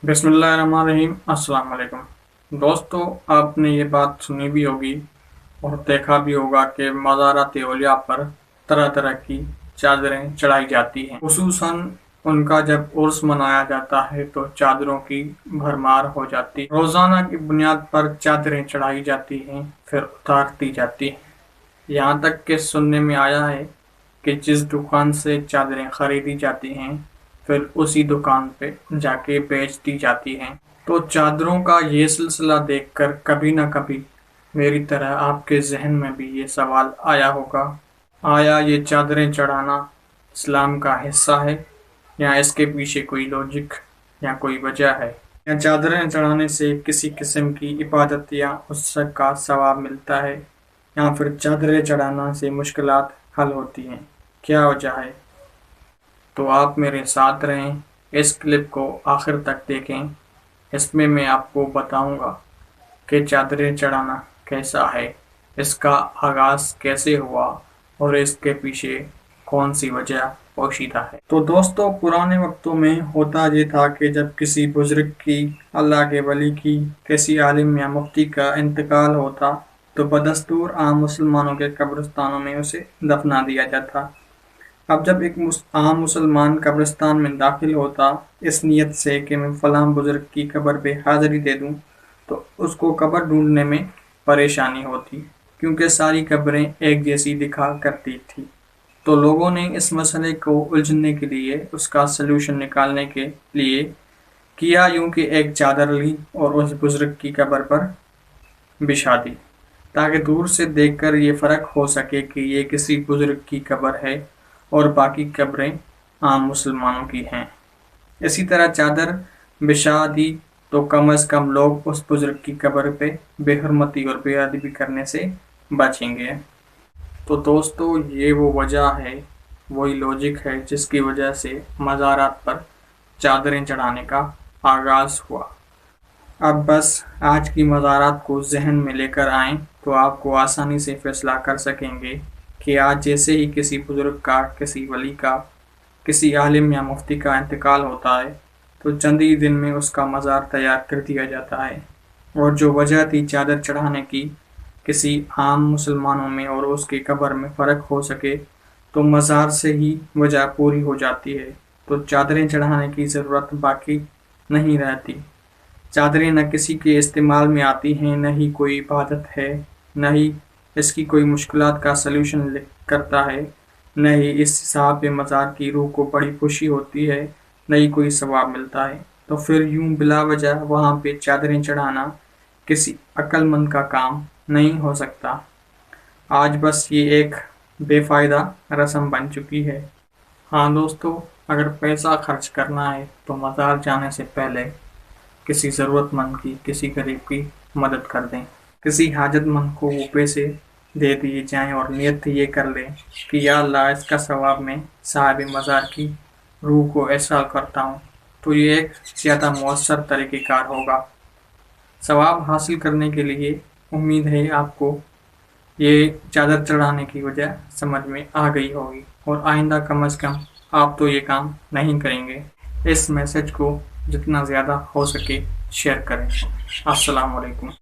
बिस्मिल्लाहिर्रहमानिर्रहीम। अस्सलाम वालेकुम दोस्तों, आपने ये बात सुनी भी होगी और देखा भी होगा कि मज़ारात औलिया पर तरह तरह की चादरें चढ़ाई जाती हैं। खुसूसन उनका जब उर्स मनाया जाता है तो चादरों की भरमार हो जाती है। रोज़ाना की बुनियाद पर चादरें चढ़ाई जाती हैं, फिर उतार दी जाती हैं। यहाँ तक कि सुनने में आया है कि जिस दुकान से चादरें खरीदी जाती हैं फिर उसी दुकान पे जाके बेच दी जाती हैं। तो चादरों का ये सिलसिला देखकर कभी ना कभी मेरी तरह आपके जहन में भी ये सवाल आया होगा, आया ये चादरें चढ़ाना इस्लाम का हिस्सा है या इसके पीछे कोई लॉजिक या कोई वजह है, या चादरें चढ़ाने से किसी किस्म की इबादत या उसका का सवाब मिलता है, या फिर चादरें चढ़ाना से मुश्किलात हल होती हैं, क्या वजह है। तो आप मेरे साथ रहें, इस क्लिप को आखिर तक देखें। इसमें मैं आपको बताऊंगा कि चादरें चढ़ाना कैसा है, इसका आगाज़ कैसे हुआ और इसके पीछे कौन सी वजह पोशीदा है। तो दोस्तों, पुराने वक्तों में होता ये था कि जब किसी बुजुर्ग की, अल्लाह के वली की, किसी आलिम या मुफ्ती का इंतकाल होता तो बदस्तूर आम मुसलमानों के कब्रिस्तानों में उसे दफना दिया जाता। अब जब एक आम मुसलमान कब्रिस्तान में दाखिल होता इस नियत से कि मैं फलां बुजुर्ग की कब्र पे हाजिरी दे दूं, तो उसको कब्र ढूंढने में परेशानी होती, क्योंकि सारी कब्रें एक जैसी दिखा करती थी। तो लोगों ने इस मसले को उलझने के लिए, उसका सलूशन निकालने के लिए किया यूं कि एक चादर ली और उस बुजुर्ग की कब्र पर बिछा दी, ताकि दूर से देखकर ये फ़र्क हो सके कि ये किसी बुजुर्ग की कब्र है और बाकी कब्रें आम मुसलमानों की हैं। इसी तरह चादर बिछा दी तो कम अज़ कम लोग उस बुजुर्ग की कब्र पे बेहरमती और बेअदबी करने से बचेंगे। तो दोस्तों, ये वो वजह है, वही लॉजिक है जिसकी वजह से मज़ारात पर चादरें चढ़ाने का आगाज़ हुआ। अब बस आज की मज़ारात को जहन में लेकर आएँ तो आपको आसानी से फैसला कर सकेंगे कि आज जैसे ही किसी बुजुर्ग का, किसी वली का, किसी आलिम या मुफ्ती का इंतकाल होता है तो चंद ही दिन में उसका मज़ार तैयार कर दिया जाता है। और जो वजह थी चादर चढ़ाने की, किसी आम मुसलमानों में और उसकी कब्र में फ़र्क हो सके, तो मज़ार से ही वजह पूरी हो जाती है। तो चादरें चढ़ाने की ज़रूरत बाकी नहीं रहती। चादरें न किसी के इस्तेमाल में आती हैं, न ही कोई इबादत है, न ही इसकी कोई मुश्किलात का सलूशन करता है, न ही इस हिसाब पे मज़ार की रूह को बड़ी खुशी होती है, न ही कोई सवाब मिलता है। तो फिर यूं बिला वजह वहाँ पे चादरें चढ़ाना किसी अक्लमंद का काम नहीं हो सकता। आज बस ये एक बेफ़ायदा रस्म बन चुकी है। हाँ दोस्तों, अगर पैसा खर्च करना है तो मज़ार जाने से पहले किसी ज़रूरतमंद की, किसी गरीब की मदद कर दें। किसी हाजतमंद को वो पैसे दे दिए जाएं और नियत ये कर लें कि या अल्लाह, इसका सवाब में साहिब मज़ार की रूह को एहसाल करता हूँ। तो ये एक ज़्यादा मौसर तरीक़ेकार होगा। सवाब हासिल करने के लिए उम्मीद है आपको ये चादर चढ़ाने की वजह समझ में आ गई होगी और आइंदा कम अज़ कम आप तो ये काम नहीं करेंगे। इस मैसेज को जितना ज़्यादा हो सके शेयर करें। अस्सलाम वालेकुम।